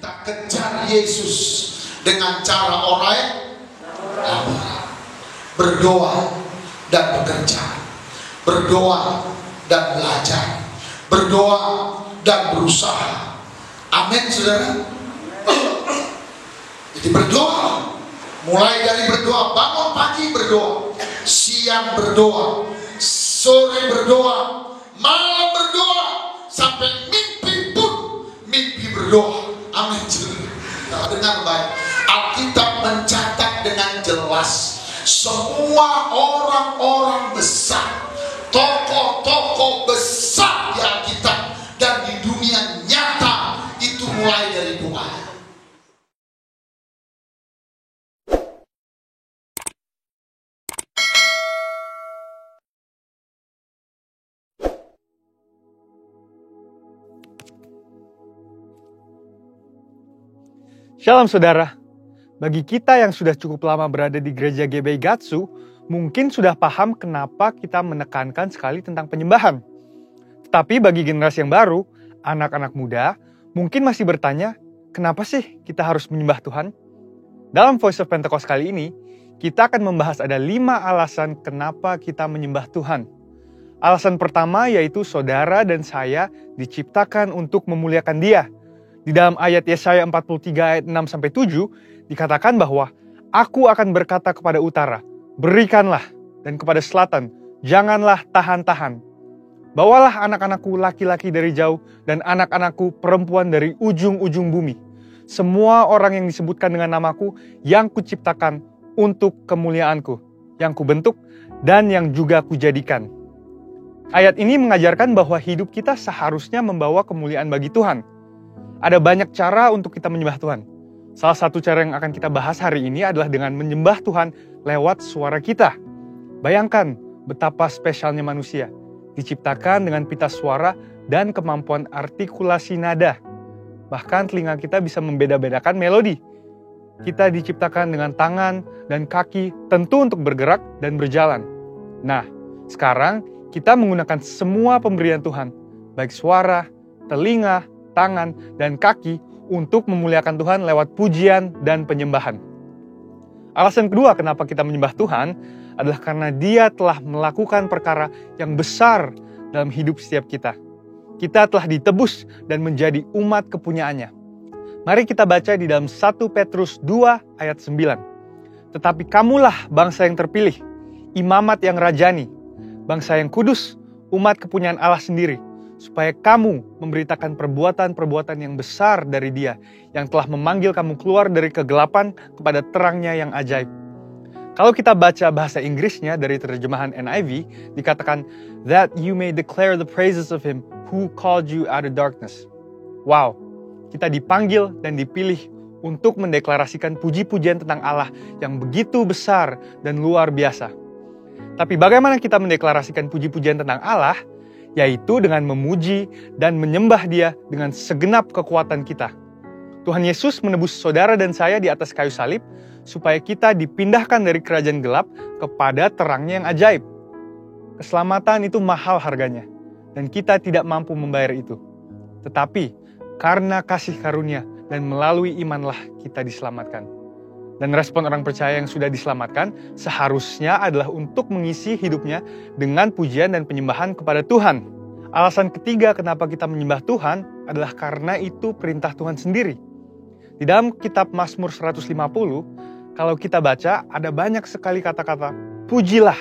kita kejar Yesus dengan cara orang berdoa dan bekerja, berdoa dan belajar, berdoa dan berusaha. Amin, saudara. Jadi berdoa, mulai dari berdoa, bangun pagi berdoa, siang berdoa, sore berdoa, malam berdoa, sampai mimpi pun mimpi berdoa. Amin, saudara. Nah, dengar baik, Alkitab mencatat dengan jelas semua orang-orang besar, tokoh-tokoh besar di Alkitab dan di dunia nyata itu mulai dari doa. Shalom saudara, bagi kita yang sudah cukup lama berada di gereja GBI Gatsu, mungkin sudah paham kenapa kita menekankan sekali tentang penyembahan. Tetapi bagi generasi yang baru, anak-anak muda, mungkin masih bertanya, kenapa sih kita harus menyembah Tuhan? Dalam Voice of Pentecost kali ini, kita akan membahas ada 5 alasan kenapa kita menyembah Tuhan. Alasan pertama yaitu saudara dan saya diciptakan untuk memuliakan Dia. Di dalam ayat Yesaya 43 ayat 6-7 dikatakan bahwa aku akan berkata kepada utara, berikanlah, dan kepada selatan, janganlah tahan-tahan. Bawalah anak-anakku laki-laki dari jauh dan anak-anakku perempuan dari ujung-ujung bumi. Semua orang yang disebutkan dengan namaku yang kuciptakan untuk kemuliaanku, yang kubentuk dan yang juga kujadikan. Ayat ini mengajarkan bahwa hidup kita seharusnya membawa kemuliaan bagi Tuhan. Ada banyak cara untuk kita menyembah Tuhan. Salah satu cara yang akan kita bahas hari ini adalah dengan menyembah Tuhan lewat suara kita. Bayangkan betapa spesialnya manusia, diciptakan dengan pita suara dan kemampuan artikulasi nada. Bahkan telinga kita bisa membeda-bedakan melodi. Kita diciptakan dengan tangan dan kaki tentu untuk bergerak dan berjalan. Nah, sekarang kita menggunakan semua pemberian Tuhan, baik suara, telinga, tangan, dan kaki untuk memuliakan Tuhan lewat pujian dan penyembahan. Alasan kedua kenapa kita menyembah Tuhan adalah karena Dia telah melakukan perkara yang besar dalam hidup setiap kita. Kita telah ditebus dan menjadi umat kepunyaannya. Mari kita baca di dalam 1 Petrus 2 ayat 9. Tetapi kamulah bangsa yang terpilih, imamat yang rajani, bangsa yang kudus, umat kepunyaan Allah sendiri, supaya kamu memberitakan perbuatan-perbuatan yang besar dari Dia, yang telah memanggil kamu keluar dari kegelapan kepada terangnya yang ajaib. Kalau kita baca bahasa Inggrisnya dari terjemahan NIV, dikatakan, that you may declare the praises of Him who called you out of darkness. Wow, kita dipanggil dan dipilih untuk mendeklarasikan puji-pujian tentang Allah yang begitu besar dan luar biasa. Tapi bagaimana kita mendeklarasikan puji-pujian tentang Allah? Yaitu dengan memuji dan menyembah Dia dengan segenap kekuatan kita. Tuhan Yesus menebus saudara dan saya di atas kayu salib, supaya kita dipindahkan dari kerajaan gelap kepada terangnya yang ajaib. Keselamatan itu mahal harganya, dan kita tidak mampu membayar itu. Tetapi, karena kasih karunia dan melalui imanlah kita diselamatkan. Dan respon orang percaya yang sudah diselamatkan seharusnya adalah untuk mengisi hidupnya dengan pujian dan penyembahan kepada Tuhan. Alasan ketiga kenapa kita menyembah Tuhan adalah karena itu perintah Tuhan sendiri. Di dalam kitab Mazmur 150, kalau kita baca ada banyak sekali kata-kata pujilah.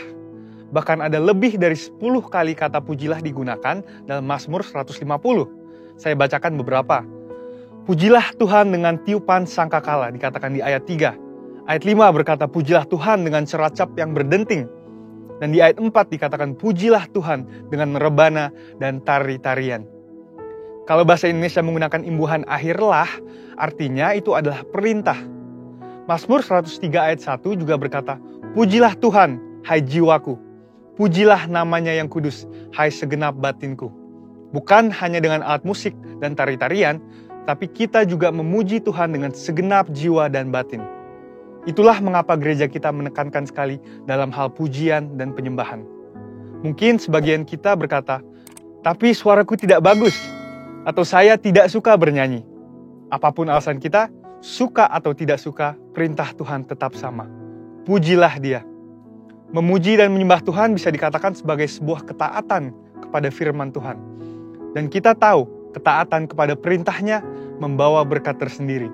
Bahkan ada lebih dari 10 kali kata pujilah digunakan dalam Mazmur 150. Saya bacakan beberapa. Pujilah Tuhan dengan tiupan sangkakala, dikatakan di ayat 3. Ayat 5 berkata, pujilah Tuhan dengan ceracap yang berdenting. Dan di ayat 4 dikatakan, pujilah Tuhan dengan merebana dan tari-tarian. Kalau bahasa Indonesia menggunakan imbuhan akhirlah, artinya itu adalah perintah. Mazmur 103 ayat 1 juga berkata, pujilah Tuhan, hai jiwaku. Pujilah namanya yang kudus, hai segenap batinku. Bukan hanya dengan alat musik dan tari-tarian, tapi kita juga memuji Tuhan dengan segenap jiwa dan batin. Itulah mengapa gereja kita menekankan sekali dalam hal pujian dan penyembahan. Mungkin sebagian kita berkata, tapi suaraku tidak bagus, atau saya tidak suka bernyanyi. Apapun alasan kita, suka atau tidak suka, perintah Tuhan tetap sama. Pujilah Dia. Memuji dan menyembah Tuhan bisa dikatakan sebagai sebuah ketaatan kepada firman Tuhan. Dan kita tahu ketaatan kepada perintahnya membawa berkat tersendiri.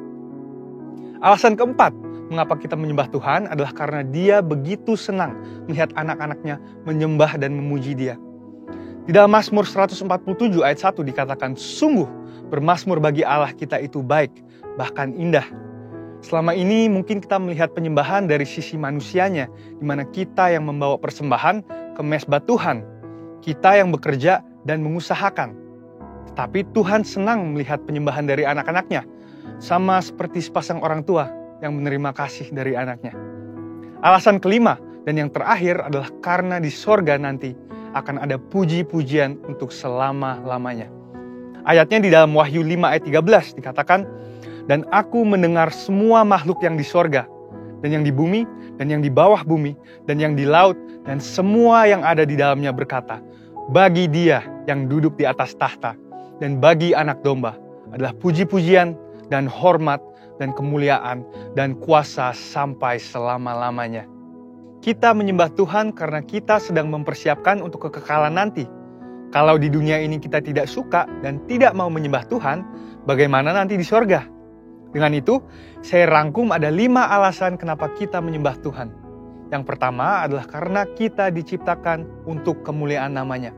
Alasan keempat, mengapa kita menyembah Tuhan adalah karena Dia begitu senang melihat anak-anaknya menyembah dan memuji Dia. Di dalam Mazmur 147 ayat 1 dikatakan, sungguh bermazmur bagi Allah kita itu baik, bahkan indah. Selama ini mungkin kita melihat penyembahan dari sisi manusianya, di mana kita yang membawa persembahan ke mezbah Tuhan. Kita yang bekerja dan mengusahakan. Tetapi Tuhan senang melihat penyembahan dari anak-anaknya, sama seperti sepasang orang tua yang menerima kasih dari anaknya. Alasan kelima dan yang terakhir adalah karena di sorga nanti akan ada puji-pujian untuk selama-lamanya. Ayatnya di dalam Wahyu 5 ayat 13 dikatakan, dan aku mendengar semua makhluk yang di sorga, dan yang di bumi, dan yang di bawah bumi, dan yang di laut, dan semua yang ada di dalamnya berkata, bagi Dia yang duduk di atas tahta, dan bagi Anak Domba adalah puji-pujian dan hormat dan kemuliaan dan kuasa sampai selama-lamanya. Kita menyembah Tuhan karena kita sedang mempersiapkan untuk kekekalan nanti. Kalau di dunia ini kita tidak suka dan tidak mau menyembah Tuhan, bagaimana nanti di sorga? Dengan itu, saya rangkum ada 5 alasan kenapa kita menyembah Tuhan. Yang pertama adalah karena kita diciptakan untuk kemuliaan namanya.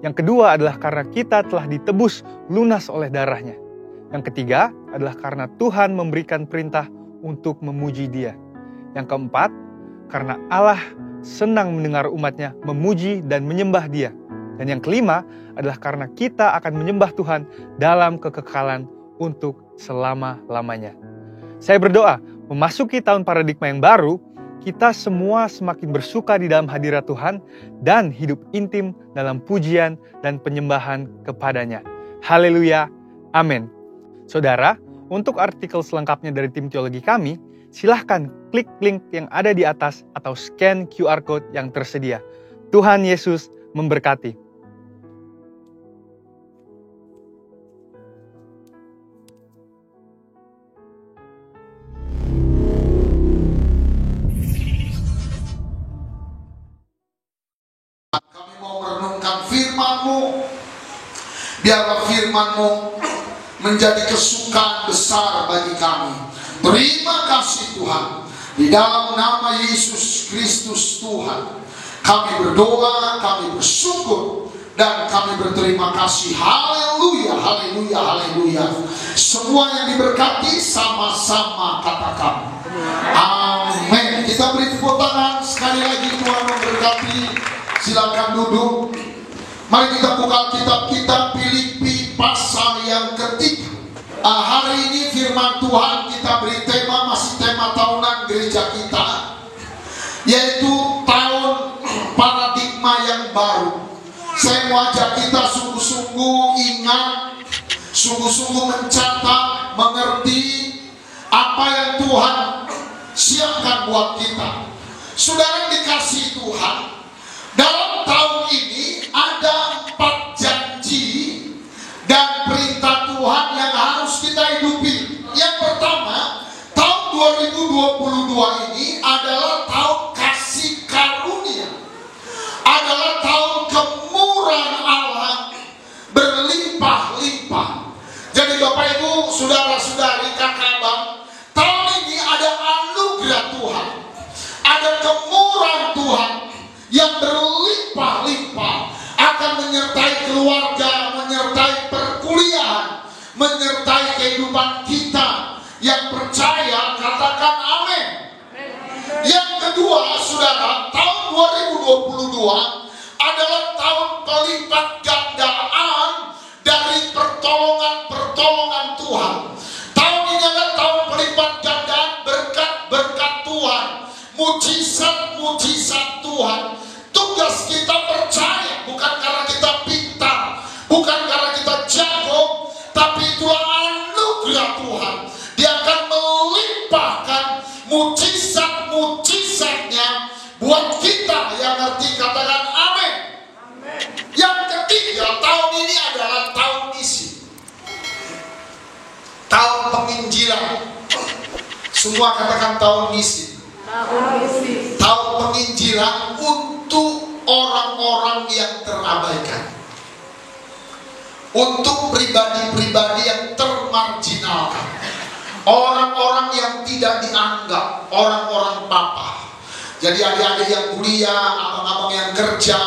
Yang kedua adalah karena kita telah ditebus lunas oleh darahnya. Yang ketiga adalah karena Tuhan memberikan perintah untuk memuji Dia. Yang keempat, karena Allah senang mendengar umatnya memuji dan menyembah Dia. Dan yang kelima adalah karena kita akan menyembah Tuhan dalam kekekalan untuk selama-lamanya. Saya berdoa, memasuki tahun paradigma yang baru, kita semua semakin bersuka di dalam hadirat Tuhan dan hidup intim dalam pujian dan penyembahan kepadanya. Haleluya, amin. Saudara, untuk artikel selengkapnya dari tim teologi kami, silahkan klik link yang ada di atas atau scan QR Code yang tersedia. Tuhan Yesus memberkati. Kami mau merenungkan firman-Mu. Biarlah firman-Mu menjadi kesukaan besar bagi kami. Terima kasih Tuhan. Di dalam nama Yesus Kristus Tuhan, kami berdoa, kami bersyukur, dan kami berterima kasih. Haleluya, haleluya, haleluya. Semua yang diberkati sama-sama katakan amin. Kita beri tepuk tangan sekali lagi. Tuhan memberkati. Silakan duduk. Mari kita buka kitab kita Filipi pasal yang ketiga. Hari ini firman Tuhan kita beri tema, masih tema tahunan gereja kita, yaitu tahun paradigma yang baru. Saya mau ajak kita sungguh-sungguh ingat, sungguh-sungguh mencatat, mengerti apa yang Tuhan siapkan buat kita. Saudara dikasih Tuhan, dalam tahun ini ada 4 janji dan perintah Tuhan yang harus kita hidupi. Yang pertama, tahun 2022 ini adalah tahun kasih karunia, adalah tahun kemurahan Allah berlimpah-limpah. Jadi Bapak Ibu, saudara-saudari, kakak abang, tahun ini ada anugerah Tuhan, ada kemurahan Tuhan yang berlimpah-limpah akan menyertai keluarga, menyertai perkuliahan, menyertai kehidupan kita. Yang percaya katakan amin. Yang kedua, saudara, tahun 2022 adalah tahun pelipat gandaan dari pertolongan-pertolongan Tuhan. Tahun ini adalah tahun pelipat gandaan berkat-berkat Tuhan, mujizat-mujizat Tuhan. Tugas kita percaya, bukan karena kita pintar, bukan karena kita jago, tapi itulah anugerah Tuhan. Dia akan melimpahkan mujizat-mujizatnya buat kita yang ngerti. Katakan amin. Yang ketiga, tahun ini adalah tahun misi. Tahun Semua katakan tahun misi. Tahun penginjilan untuk orang-orang yang terabaikan, untuk pribadi-pribadi yang termarginalkan, orang-orang yang tidak dianggap, orang-orang papa. Jadi adik-adik yang kuliah, abang-abang yang kerja,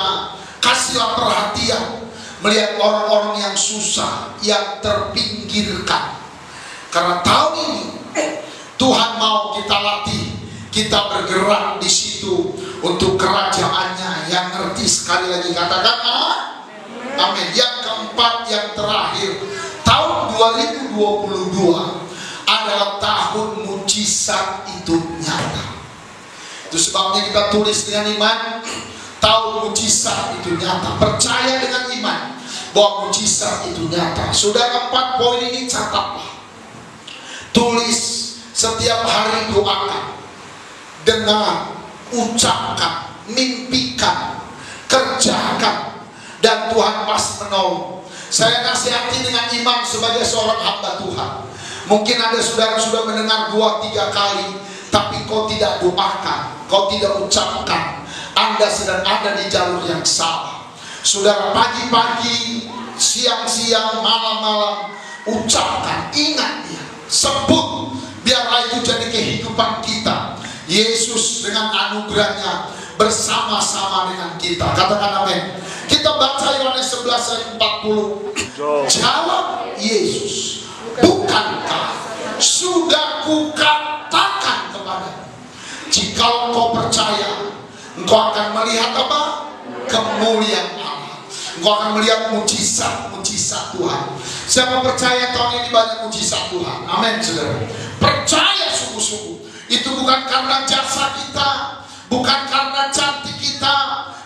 kasihlah perhatian melihat orang-orang yang susah, yang terpinggirkan. Karena tahun ini Tuhan mau kita latih, kita bergerak di situ untuk kerajaannya. Yang ngerti sekali lagi katakan amin. Yang keempat, yang terakhir, tahun 2022 adalah tahun mujizat itu nyata. Itu sebabnya kita tulis dengan iman, tahun mujizat itu nyata. Percaya dengan iman bahwa mujizat itu nyata. Saudara, 4 poin ini catatlah, tulis setiap hari, doakan, dengar, ucapkan, mimpikan, kerjakan, dan Tuhan pasti menolong. Saya nasihati dengan iman sebagai seorang hamba Tuhan. Mungkin ada saudara sudah mendengar 2-3 kali, tapi kau tidak doakan, kau tidak ucapkan. Anda sedang ada di jalur yang salah. Saudara, pagi-pagi, siang-siang, malam-malam, ucapkan, ingat ya, sebut, biarlah itu jadi kehidupan kita. Yesus dengan anugerahnya bersama-sama dengan kita. Katakan amin. Kita baca Yohanes 11 ayat 40. Jawab Yesus, bukankah sudah kukatakan kepadamu, jika engkau percaya, engkau akan melihat apa? Kemuliaan Allah. Engkau akan melihat mujizat-mujizat Tuhan. Siapa percaya tahun ini banyak mujizat Tuhan? Amin, saudara. Percaya sungguh-sungguh. Itu bukan karena jasa kita, bukan karena cantik kita,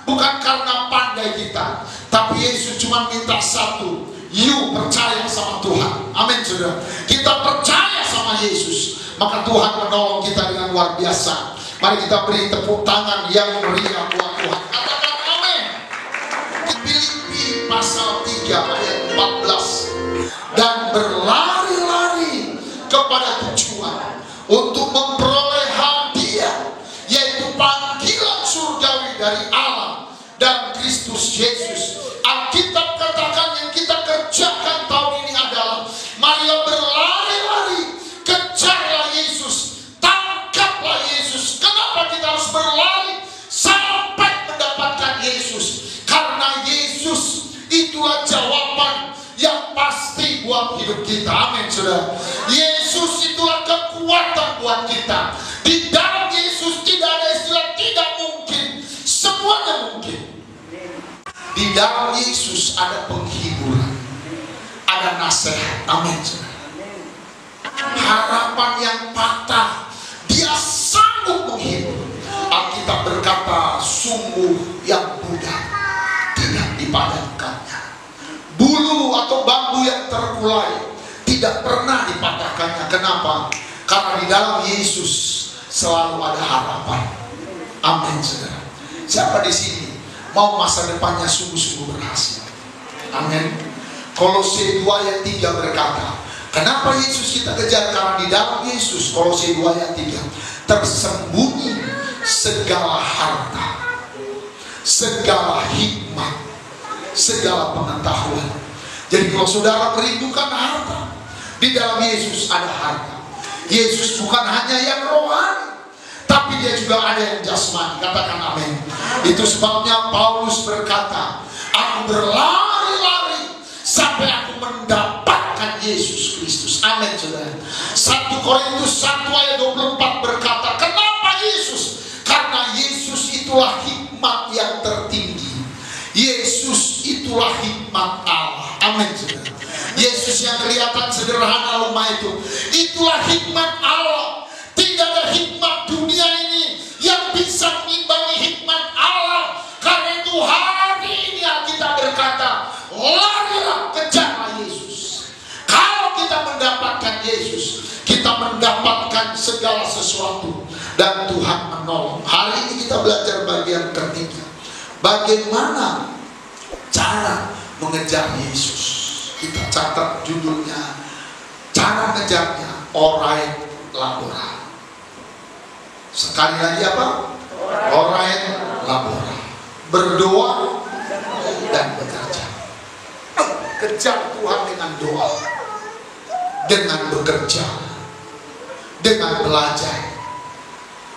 bukan karena pandai kita, tapi Yesus cuma minta satu, you percaya sama Tuhan. Amin, saudara. Kita percaya sama Yesus, maka Tuhan menolong kita dengan luar biasa. Mari kita beri tepuk tangan yang meriah buat Tuhan. Katakan amin. Filipi pasal 3 ayat 14. Dan berlari-lari kepada tujuan untuk memperoleh hadiah, yaitu panggilan surgawi dari Allah dan Kristus Yesus. Alkitab katakan yang kita kerjakan tahun ini adalah, marilah berlari-lari, kejarlah Yesus, tangkaplah Yesus. Kenapa kita harus berlari sampai mendapatkan Yesus? Karena Yesus itulah jawaban yang pasti buat hidup kita. Amin, saudara. Yesus itulah kekuatan buat kita. Di dalam Yesus tidak ada istilah tidak mungkin, semuanya mungkin. Di dalam Yesus ada penghiburan, ada nasihat. Amin, saudara. Harapan yang patah, Dia sanggup menghibur. Alkitab berkata, sungguh yang budak tidak dipadamkannya, bulu atau bambu yang terkulai tidak pernah dipatahkannya. Kenapa? Karena di dalam Yesus selalu ada harapan. Amin, saudara. Siapa di sini mau masa depannya sungguh-sungguh berhasil? Amin. Kolose 2 ayat 3 berkata, kenapa Yesus kita kejar? Karena di dalam Yesus, Kolose 2 ayat 3, tersembunyi segala harta, segala hikmat, segala pengetahuan. Jadi kalau saudara merindukan harta, di dalam Yesus ada harta. Yesus bukan hanya yang rohani, tapi Dia juga ada yang jasmani. Katakan amin. Itu sebabnya Paulus berkata, aku berlari-lari sampai aku mendapatkan Yesus Kristus. Amin, saudara. 1 Korintus 1 ayat 24 berkata, kenapa Yesus? Karena Yesus itulah hikmat yang tertinggi. Yesus itulah hikmat Allah. Amin, saudara. Yesus yang kelihatan sederhana lemah itulah hikmat Allah. Tidak ada hikmat dunia ini yang bisa mengimbangi hikmat Allah. Karena itu hari ini Alkitab berkata, larilah, kejarlah Yesus. Kalau kita mendapatkan Yesus, kita mendapatkan segala sesuatu, dan Tuhan menolong. Hari ini kita belajar bagian ketiga, bagaimana cara mengejar Yesus. Kita catat judulnya, cara mengejarnya, orai labora. Sekali lagi apa? Orae labora. Berdoa dan bekerja. Kejar Tuhan dengan doa, dengan bekerja, dengan belajar.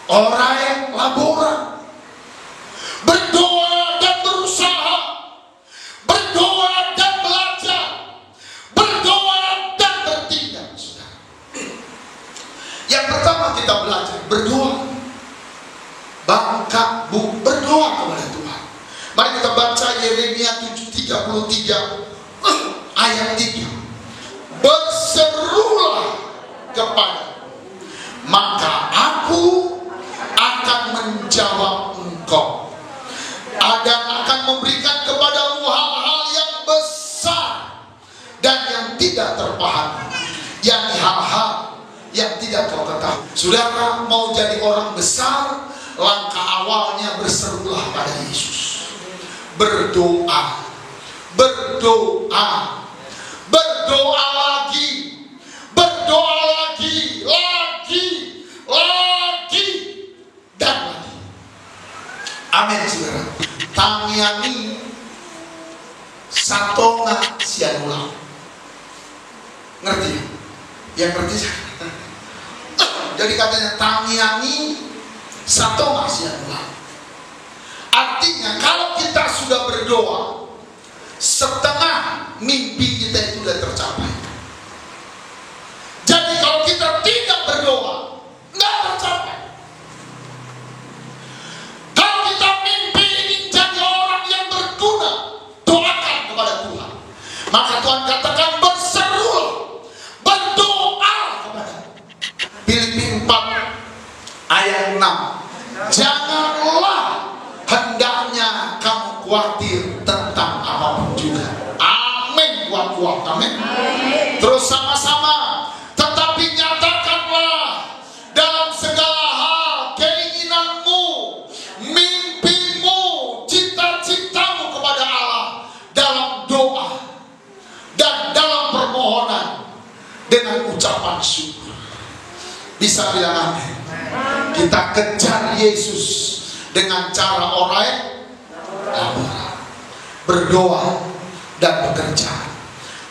Orae labora. Berdoa dan berusaha, berdoa dan belajar, berdoa dan bertindak. Yang pertama kita belajar berdoa. Bangka berdoa kepada Tuhan. Mari kita baca Yeremia 7:33 ayat 3. Berserulah kepada, maka aku akan menjawab engkau, dan akan memberikan kepadamu hal-hal yang besar dan yang tidak terpahami, yakni hal-hal yang tidak kau ketahui. Saudara mau jadi orang besar, langkah awalnya berserulah pada Yesus. Berdoa, berdoa, berdoa lagi, berdoa lagi, lagi, dan lagi. Amin, saudara. Tangiani satonga sianula. Ngerti? Yang ngerti? Jadi katanya tangiani satonga sianula. Artinya kalau kita sudah berdoa, setengah mimpi kita itu sudah tercapai. Jadi kalau kita tidak berdoa, nggak tercapai. Kalau kita mimpi ingin jadi orang yang berguna, doakan kepada Tuhan. Maka Tuhan katakan berserulah, berdoa kepada. Filipi 4 ayat 6. Janganlah hendaknya kamu khawatir tentang apapun juga. Amin, kuat-kuat, amin. Terus sama-sama, tetapi nyatakanlah dalam segala hal keinginanmu, mimpimu, cita-citamu kepada Allah dalam doa dan dalam permohonan dengan ucapan syukur. Bisa bilang amin. Kita kejar Yesus dengan cara orae labora. Berdoa dan bekerja,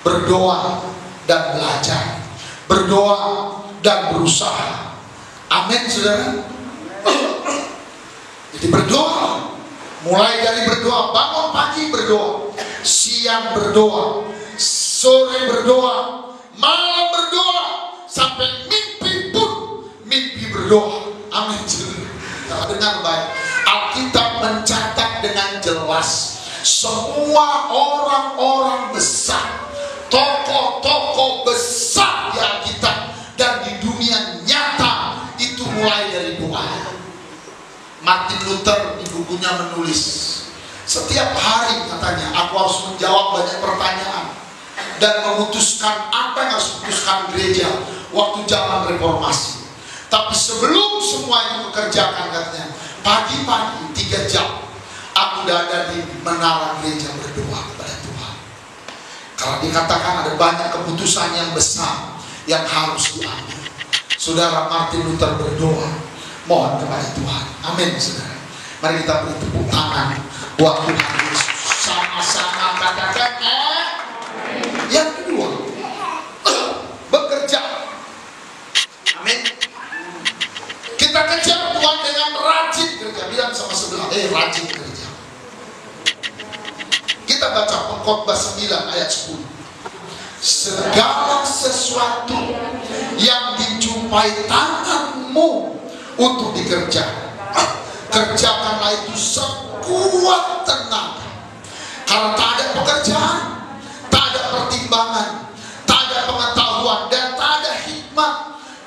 berdoa dan belajar, berdoa dan berusaha. Amin, saudara. Jadi berdoa, mulai dari berdoa, bangun pagi berdoa, siang berdoa, sore berdoa, malam berdoa, sampai mimpi pun mimpi berdoa. Amin. Dengar baik, Alkitab mencatat dengan jelas semua orang-orang besar, tokoh-tokoh besar di Alkitab dan di dunia nyata itu mulai dari doa. Martin Luther di bukunya menulis, setiap hari katanya aku harus menjawab banyak pertanyaan dan memutuskan apa yang harus diputuskan gereja waktu zaman reformasi. Tapi sebelum semua itu dikerjakan, katanya, pagi-pagi 3 jam aku udah ada di menara gereja berdoa kepada Tuhan. Kalau dikatakan ada banyak keputusan yang besar yang harus diambil, saudara Martin Luther berdoa, mohon kepada Tuhan. Amin, saudara. Mari kita beri tepuk tangan buat Tuhan Yesus. Sama-sama katakan Yang kedua, bekerja. Amin. Kita kejar Tuhan dengan rajin kerja. Bilang sama sebelah, rajin kerja. Kita baca Pengkhotbah 9 ayat 10. Segala sesuatu yang dijumpai tanganmu untuk dikerjakan, kerjakanlah itu sekuat tenaga. Kalau tak ada pekerjaan, tak ada pertimbangan, tak ada pengetahuan, dan tak ada hikmat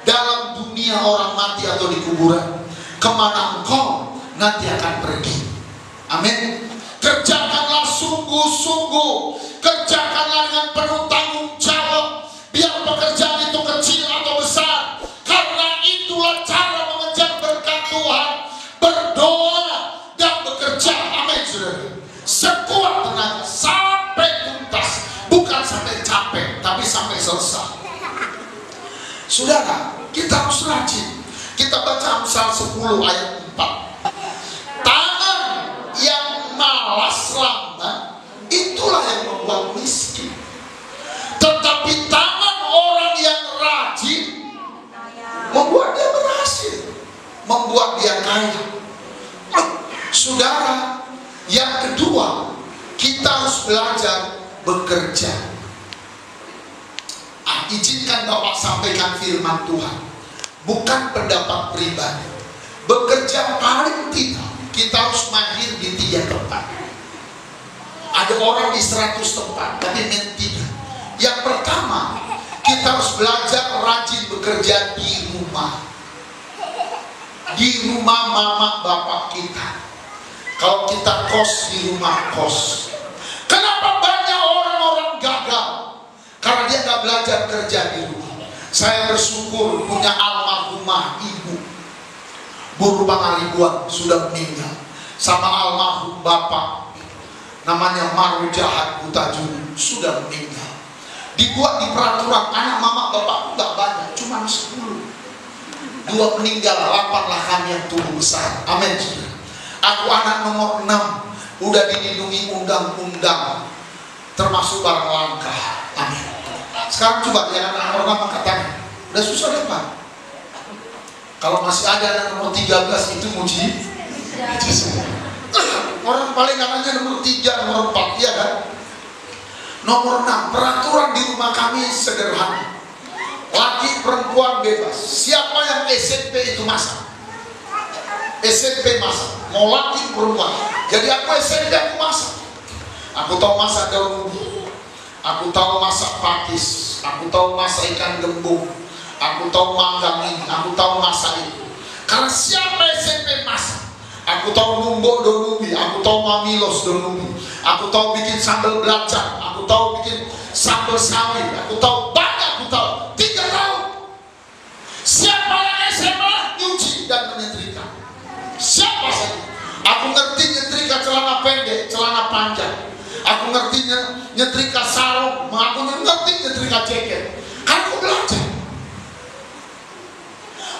dalam dunia orang mati atau di kuburan, kemana engkau nanti akan pergi. Amin. Kerjakanlah sungguh-sungguh, kerjakanlah dengan penuh tanggung jawab, biar pekerjaan itu kecil atau besar, karena itulah cara mengejar berkat Tuhan. Berdoa dan bekerja. Amin, saudara. Sekuat tenaga sampai tuntas, bukan sampai capek, tapi sampai selesai. Saudara, kita harus rajin. Kita baca Amsal 10 ayat 4. Tangan yang malas lamban, itulah yang membuat miskin. Tetapi tangan orang yang rajin membuat dia berhasil, membuat dia kaya. Saudara, yang kedua, kita harus belajar bekerja. Izinkan Bapak sampaikan firman Tuhan, bukan pendapat pribadi. Bekerja paling tidak kita harus mahir di 3 tempat. Ada orang di 100 tempat, tapi yang 3. Yang pertama, kita harus belajar rajin bekerja di rumah. Di rumah mama bapak kita. Kalau kita kos, di rumah kos. Kenapa banyak orang-orang gagal? Karena dia nggak belajar kerja di rumah. Saya bersyukur punya almarhumah ibu Bu Pangaribuan, sudah meninggal. Sama almarhum bapak namanya Marwi Jahat Butajun, sudah meninggal. Dibuat di peraturan, anak mama bapak nggak banyak, cuma 10. 2 meninggal, 8 lah kami yang tumbuh besar. Amin. Aku anak nomor 6, udah dilindungi undang-undang, termasuk barang langka. Amin. Sekarang coba yang anak nomor 6 angkat tangan. Udah susah deh Pak. Kalau masih ada anak nomor 13 itu muji. Orang paling anaknya nomor 3, nomor 4, ya kan? Nomor 6, peraturan di rumah kami sederhana. Laki perempuan bebas. Siapa yang SMP itu masak. SMP masak. Mau laki perempuan. Jadi aku SMP aku masak. Aku tahu masak daun ubi. Aku tahu masak pakis. Aku tahu masak ikan gembung. Aku tahu manggang ini. Aku tahu masak itu. Karena siapa SMP masak. Aku tahu numbuk daun ubi. Aku tahu mamilos daun ubi. Aku tahu bikin sambal belacan. Aku tahu bikin sambal sawi. Aku tahu banyak. Aku tahu 3 tahun. Siapa yang SMA nyuci dan menyetrika? Siapa saja? Aku ngerti nyetrika celana pendek, celana panjang. Aku ngerti nyetrika sarung. Aku ngerti nyetrika jaket. Kan aku belajar.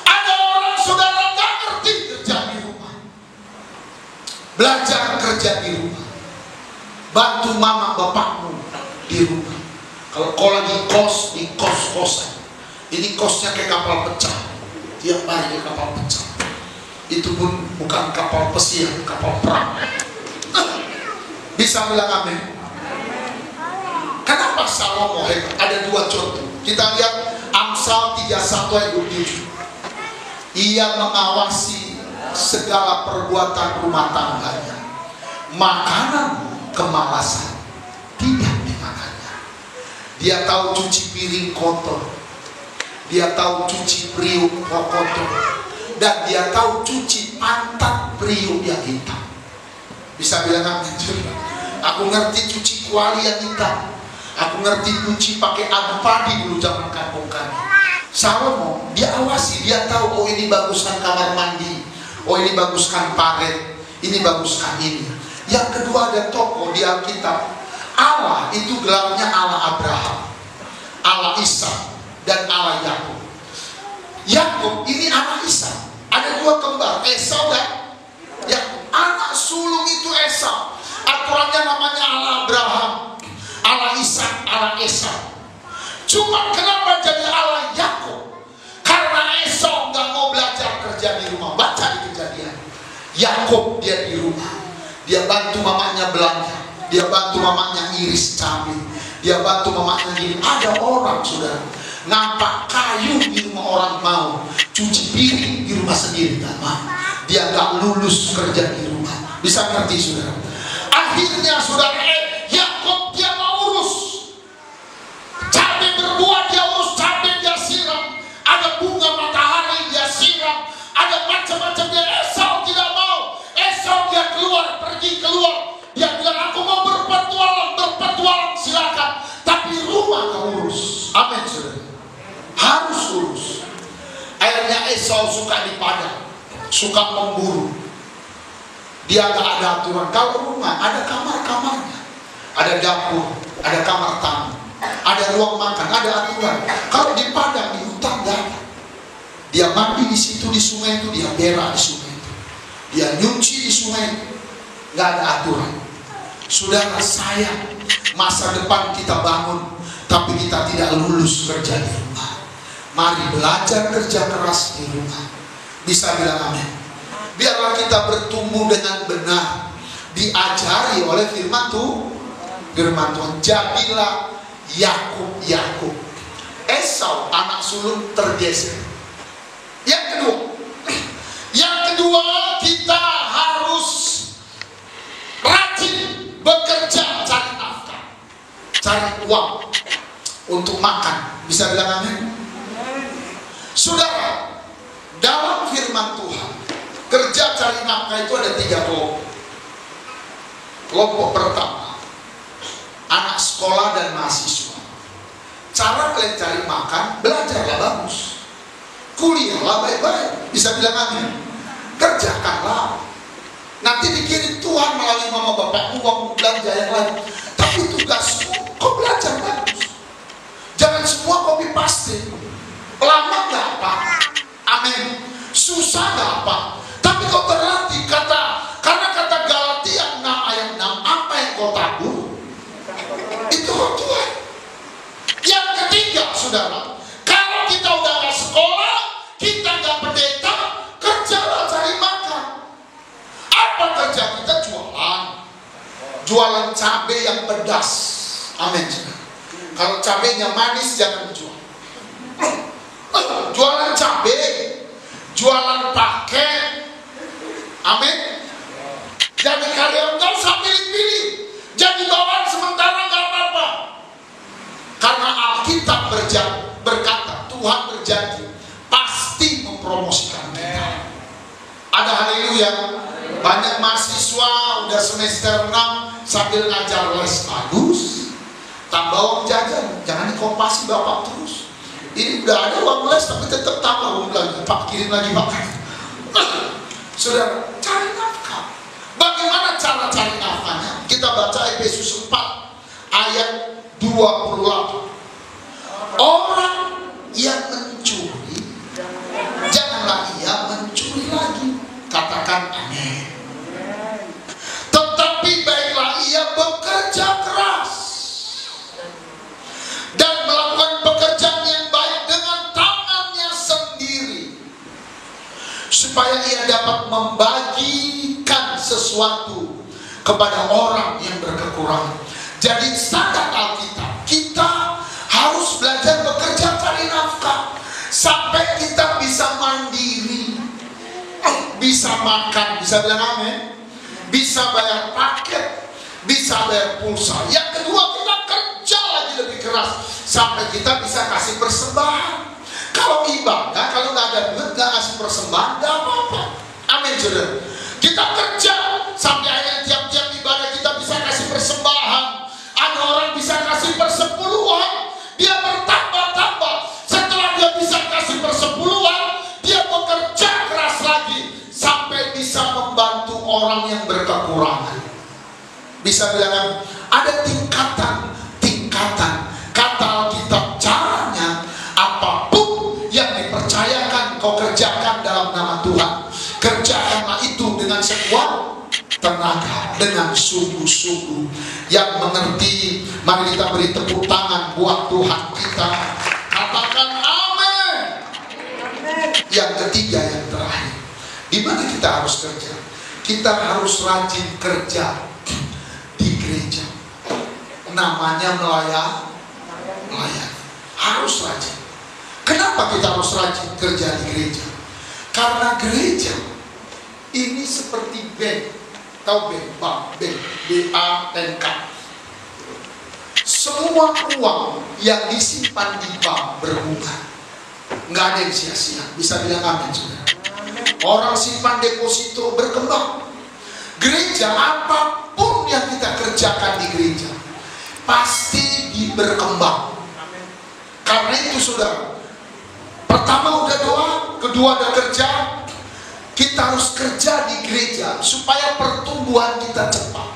Ada orang saudara nggak ngerti kerja di rumah. Belajar kerja di rumah. Bantu mama bapakmu di rumah. Kalau kau lagi kos, di kos-kosan. Ini kosnya kayak kapal pecah. Tiap hari kayak kapal pecah. Itu pun bukan kapal pesiar, kapal perang. Bisa bilang amin? Kenapa Salomo hebat? Ada 2 contoh. Kita lihat Amsal 31 ayat 27. Ia mengawasi segala perbuatan rumah tangganya. Makanan kemalasan tidak dimakannya. Dia tahu cuci piring kotor. Dia tahu cuci periuk kotor. Dan dia tahu cuci pantat periuk yang hitam. Bisa bilang amin? Aku ngerti cuci kuali yang hitam. Aku ngerti cuci pakai adu padi dulu zaman kampung kami. Salomo, dia awasi, dia tahu, oh ini baguskan kamar mandi, oh ini baguskan paret, ini baguskan ini. Yang kedua ada tokoh di Alkitab. Allah itu gelarnya Allah Abraham, Allah Ishak, dan Allah Yakub. Yakub ini anak Ishak. Ada 2 kembar, Esau dan Yakub. Anak sulung itu Esau. Aturannya namanya Allah Abraham, Allah Ishak, Allah Esau. Cuma kenapa jadi Allah Yakub? Karena Esau nggak mau belajar kerja di rumah. Baca di Kejadian. Yakub dia di rumah. Dia bantu mamanya belanja. Dia bantu mamanya iris cabai. Dia bantu mamanya gini. Ada orang saudara nampak kayu di rumah orang mau, cuci piring di rumah sendiri tak mau. Dia nggak lulus kerja di rumah. Bisa ngerti saudara? Akhirnya saudara Yakub dia mau urus cabai berbuah, dia urus cabai, dia siram. Ada bunga matahari dia siram. Ada macam-macam. Dia Esau tidak mau. Esau dia pergi keluar. Dia bilang aku mau berpetualang silakan. Tapi rumah kau urus. Amin saudara. Harus urus. Akhirnya Esau suka di padang, suka memburu. Dia gak ada aturan. Kalau rumah ada kamar-kamarnya, ada dapur, ada kamar tamu, ada ruang makan, ada aturan. Kalau di padang, di hutan gak ada. Dia mandi di situ di sungai itu, dia berak di sungai itu, dia nyuci di sungai itu. Nggak ada aturan. Saudara, sayang masa depan kita bangun, tapi kita tidak lulus kerja di rumah. Mari belajar kerja keras di rumah. Bisa bilang amin? Biarlah kita bertumbuh dengan benar, diajari oleh firman Tuhan. Jadilah Yakub. Esau anak sulung tergeser. Yang kedua, kita harus rajin bekerja, cari nafkah, cari uang untuk makan. Bisa bilang amin? Saudara, dalam firman Tuhan, kerja cari nafkah itu ada 3 kelompok. Kelompok pertama, anak sekolah dan mahasiswa. Cara kalian cari makan, belajarlah bagus, kuliahlah baik-baik. Bisa bilang amin? Kerjakanlah. Nanti dikirim Tuhan melalui mama bapak uang belanja yang lain. Tapi tugasmu, kau belajar bagus. Jangan semua copy paste. Lama gak apa, amin. Susah gak apa, tapi kau terlatih. Karena kata Galatia 6 ayat 6, apa yang kau tabur, itu kau tuai. Yang ketiga, saudara, kalau kita udah gak sekolah, kita gak pendeta, kerjalah cari makan. Apa kerja kita? Jualan cabai yang pedas, amin. Kalau cabainya manis jangan dijual. Jualan cabai, jualan paket, amin. Jadi kalian gak usah pilih-pilih, jadi bawaan sementara gak apa-apa. Karena Alkitab berkata, Tuhan berjanji pasti mempromosikan kita. Ada haleluya. Banyak mahasiswa udah semester 6 sambil ngajar les bagus, tambah uang jajan, jangan dikompasi bapak terus. Ini udah ada uang les tapi tetap tambah uang lagi, pak kirim lagi pak. Saudara, cari nafkah. Bagaimana cara cari nafkahnya? Kita baca Efesus 4 ayat 28. Orang yang mencuri, janganlah ia mencuri lagi. Katakan amin. Tetapi baiklah ia bekerja keras dan melakukan pekerjaan yang baik dengan tangannya sendiri, supaya ia dapat membagikan sesuatu kepada orang yang berkekurangan. Jadi standar Alkitab, kita harus belajar bekerja cari nafkah sampai kita bisa mandiri, bisa makan, bisa bilang amin, bisa bayar paket, bisa bayar pulsa. Yang kedua, kita kerja lagi lebih keras sampai kita bisa kasih persembahan. Kalau ibadah, kalau nggak ada duit nggak kasih persembahan, nggak apa-apa. Amin, saudara. Kita kerja sampai akhirnya tiap-tiap ibadah kita bisa kasih persembahan. Ada orang bisa kasih persepuluhan, dia bertambah-tambah. Setelah dia bisa kasih persepuluhan, dia bekerja keras lagi sampai bisa membantu orang yang berkekurangan. Bisa bilang ada tingkatan. Kata Alkitab, caranya apapun yang dipercayakan kau kerjakan dalam nama Tuhan, kerjakanlah itu dengan sekuat tenaga, dengan sungguh-sungguh. Yang mengerti, mari kita beri tepuk tangan buat Tuhan kita. Katakan amin. Yang ketiga, yang terakhir, di mana kita harus kerja? Kita harus rajin kerja di gereja. Namanya melayan. Harus rajin. Kenapa kita harus rajin kerja di gereja? Karena gereja ini seperti bank. Tahu bank? B-A-N-K. Semua uang yang disimpan di bank berbunga. Nggak ada yang sia-sia. Bisa bilang amin, saudara. Orang simpan deposito berkembang. Gereja, apapun yang kita kerjakan di gereja pasti berkembang. Karena itu, saudara, pertama udah doa, kedua udah kerja. Kita harus kerja di gereja supaya pertumbuhan kita cepat.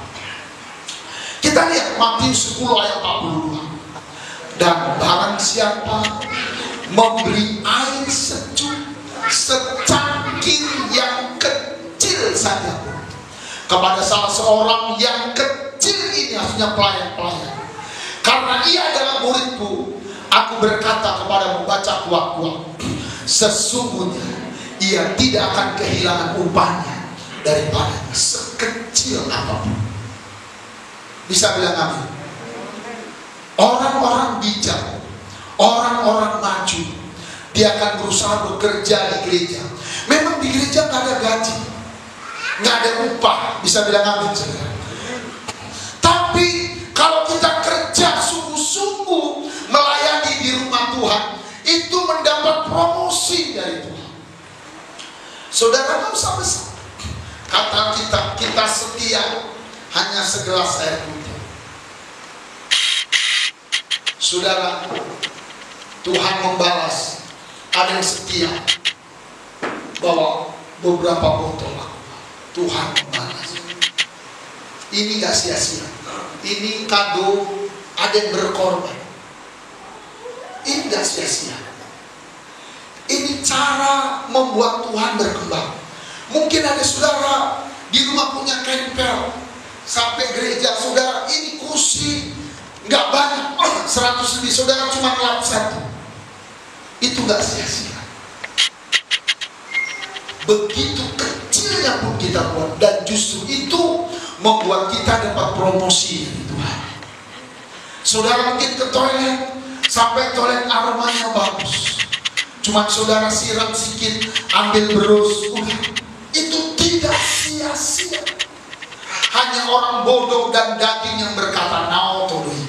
Kita lihat Matius 10 ayat 42. Dan barang siapa memberi air sejuk secangkir yang kecil saja kepada salah seorang yang kecil ini, artinya pelayan-pelayan, karena ia adalah muridku, aku berkata kepadamu, baca kuat-kuat, sesungguhnya ia tidak akan kehilangan upahnya daripada sekecil apapun. Bisa bilang amin? Orang-orang bijak, orang-orang maju, dia akan berusaha bekerja di gereja. Memang di gereja nggak ada gaji, nggak ada upah. Bisa bilang amin, saudara? Tapi kalau kita kerja sungguh-sungguh melayani di rumah Tuhan, itu mendapat promosi dari Tuhan. Saudara, nggak usah besar. Kata kita setia hanya segelas air putih. Saudara, Tuhan membalas. Ada yang setia bawa beberapa botol aqua, Tuhan membalas. Ini gak sia-sia. Ini kado, ada yang berkorban. Ini gak sia-sia. Ini cara membuat Tuhan berkembang. Mungkin ada saudara di rumah punya kempel, sampai gereja saudara ini kursi nggak banyak, 100 lebih, saudara cuma ngelap satu. Itu nggak sia-sia. Begitu kecilnya pun kita buat, dan justru itu membuat kita dapat promosi dari Tuhan. Saudara mungkin ke toilet, sampai toilet aromanya bagus, cuma saudara siram sedikit, ambil berus, udah. Itu tidak sia-sia. Hanya orang bodoh dan daging yang berkata, "Nao todoi."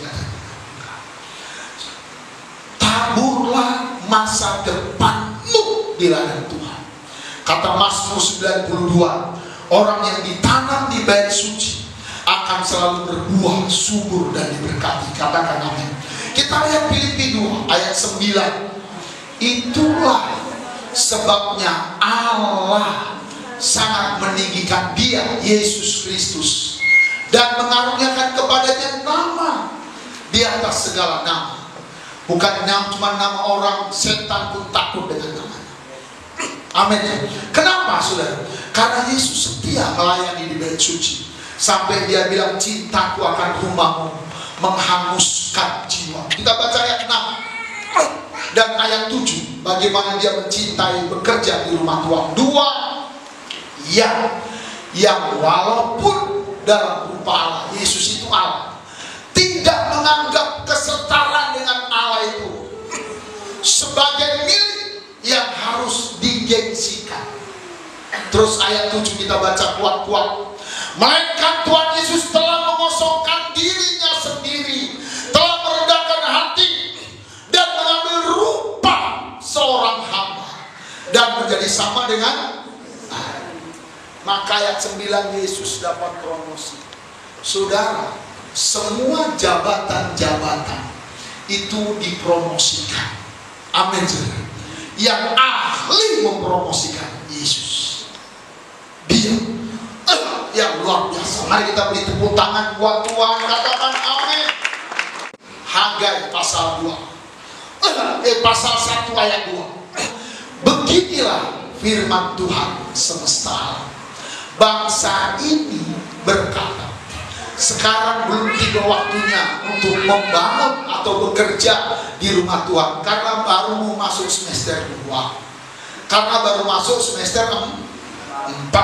Taburlah masa depanmu di ladang Tuhan. Kata Mazmur 92, orang yang ditanam di bait suci akan selalu berbuah subur dan diberkati. Katakan amin. Kita lihat Filipi 2 ayat 9. Itulah sebabnya Allah sangat meninggikan dia, Yesus Kristus, dan mengaruniakan kepadanya nama di atas segala nama. Bukan cuma nama orang, setan pun takut dengan namanya. Amin. Kenapa, saudara? Karena Yesus setia melayani di bait suci, sampai dia bilang, cintaku akan rumahmu menghanguskan jiwa. Kita baca ayat 6 dan ayat 7, bagaimana dia mencintai bekerja di rumah Tuhan. Dua yang walaupun dalam rupa Allah, Yesus itu Allah, tidak menganggap kesetaraan dengan Allah itu sebagai milik yang harus digengsikan. Terus ayat 7 kita baca kuat-kuat, melainkan Tuhan Yesus telah mengosongkan dirinya sendiri, telah merendahkan hati dan mengambil rupa seorang hamba dan menjadi sama dengan. Maka ayat 9, Yesus dapat promosi. Saudara, semua jabatan-jabatan itu dipromosikan. Amin, saudara. Yang ahli mempromosikan Yesus, dia yang luar biasa. Mari kita beri tepuk tangan buat Tuhan. Katakan amin. Hagai pasal 2 pasal 1 ayat 2. Beginilah firman Tuhan semesta alam. Bangsa ini berkata, sekarang belum tiba waktunya untuk membangun atau bekerja di rumah Tuhan, karena baru mau masuk semester 2, karena baru masuk semester 4,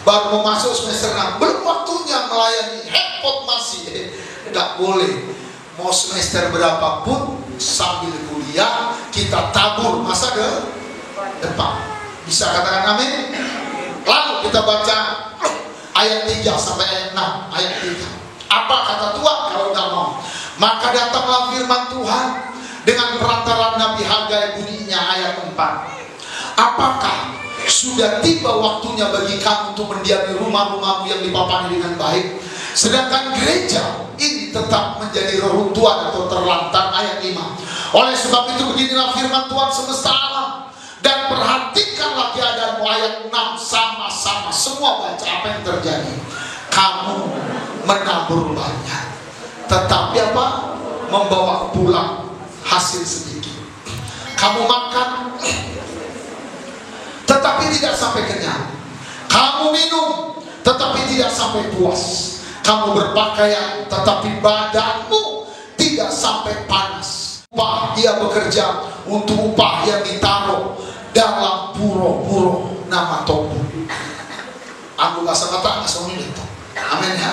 baru mau masuk semester 6, belum waktunya melayani. Repot masih, tidak boleh. Mau semester berapapun sambil kuliah kita tabur masa depan. Bisa katakan amin? Lalu kita baca ayat 3 sampai ayat 6. Ayat 3. Apa kata Tuhan kalau tidak mau? Maka datanglah firman Tuhan dengan perantara Nabi Hagai, bunyinya ayat 4. Apakah sudah tiba waktunya bagi kamu untuk mendiami rumah-rumahmu yang dipapani dengan baik, sedangkan gereja ini tetap menjadi reruntuhan atau terlantar? Ayat 5. Oleh sebab itu beginilah firman Tuhan semesta alam, dan perhatikanlah keadaanmu. Ayat 6, sama-sama semua baca apa yang terjadi. Kamu menabur banyak, tetapi apa? Membawa pulang hasil sedikit. Kamu makan tetapi tidak sampai kenyang. Kamu minum, tetapi tidak sampai puas. Kamu berpakaian, tetapi badanmu tidak sampai panas. Upah dia bekerja untuk upah yang ditaruh dalam puro-puro nama Tuhan. Aku gak sama tak itu. Amin ya.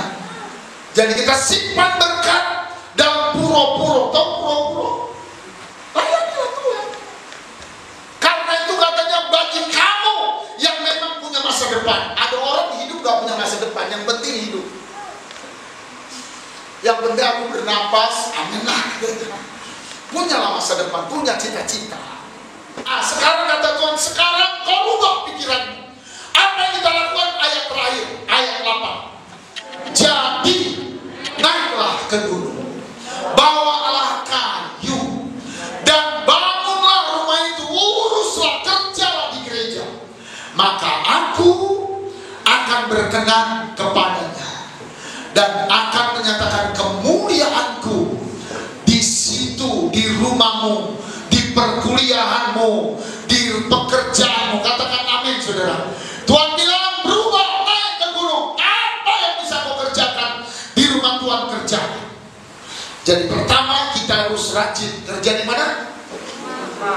Jadi kita simpan berkat dalam puro-puro. Tahu puro-puro? Layanilah Tuhan. Karena itu katanya bagi kamu yang memang punya masa depan. Ada orang hidup gak punya masa depan, yang penting hidup. Yang penting aku bernapas, amin lah. Punyalah masa depan, punya cita-cita. Sekarang kata Tuhan, sekarang kau rubah pikiranmu. Apa yang kita lakukan? Ayat terakhir, ayat 8. Jadi naiklah ke gunung, bawalah kayu, dan bangunlah rumah itu, uruslah, kerjalah di gereja. Maka aku akan berkenan kepadanya dan akan menyatakan kemuliaanku di situ, di rumahmu, di perkuliahanmu, di pekerjaanmu. Katakan amin, saudara. Tuhan bilang berubah, naik ke gunung. Apa yang bisa kau kerjakan di rumah Tuhan, kerjakan. Jadi pertama kita harus rajin kerja di mana?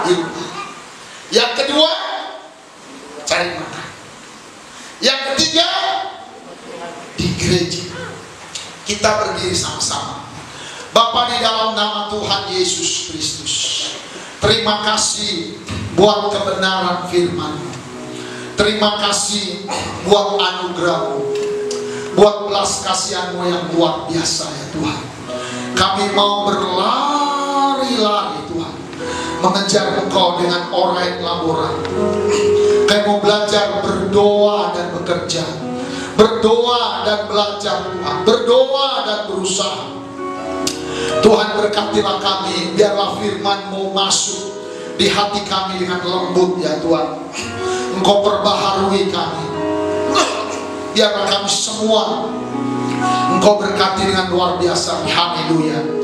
Di rumah. Yang kedua, cari makan. Yang ketiga, di gereja. Kita berdiri sama-sama. Bapa, di dalam nama Tuhan Yesus Kristus, terima kasih buat kebenaran firman-Mu. Terima kasih buat anugerah-Mu, buat belas kasihan-Mu yang luar biasa ya Tuhan. Kami mau berlari-lari Tuhan, mengejar Engkau dengan orain laboran. Kami mau belajar berdoa dan bekerja, berdoa dan belajar Tuhan, berdoa dan berusaha. Tuhan, berkatilah kami, biarlah firman-Mu masuk di hati kami dengan lembut ya Tuhan. Engkau perbaharui kami, biarlah kami semua Engkau berkati dengan luar biasa. Haleluya.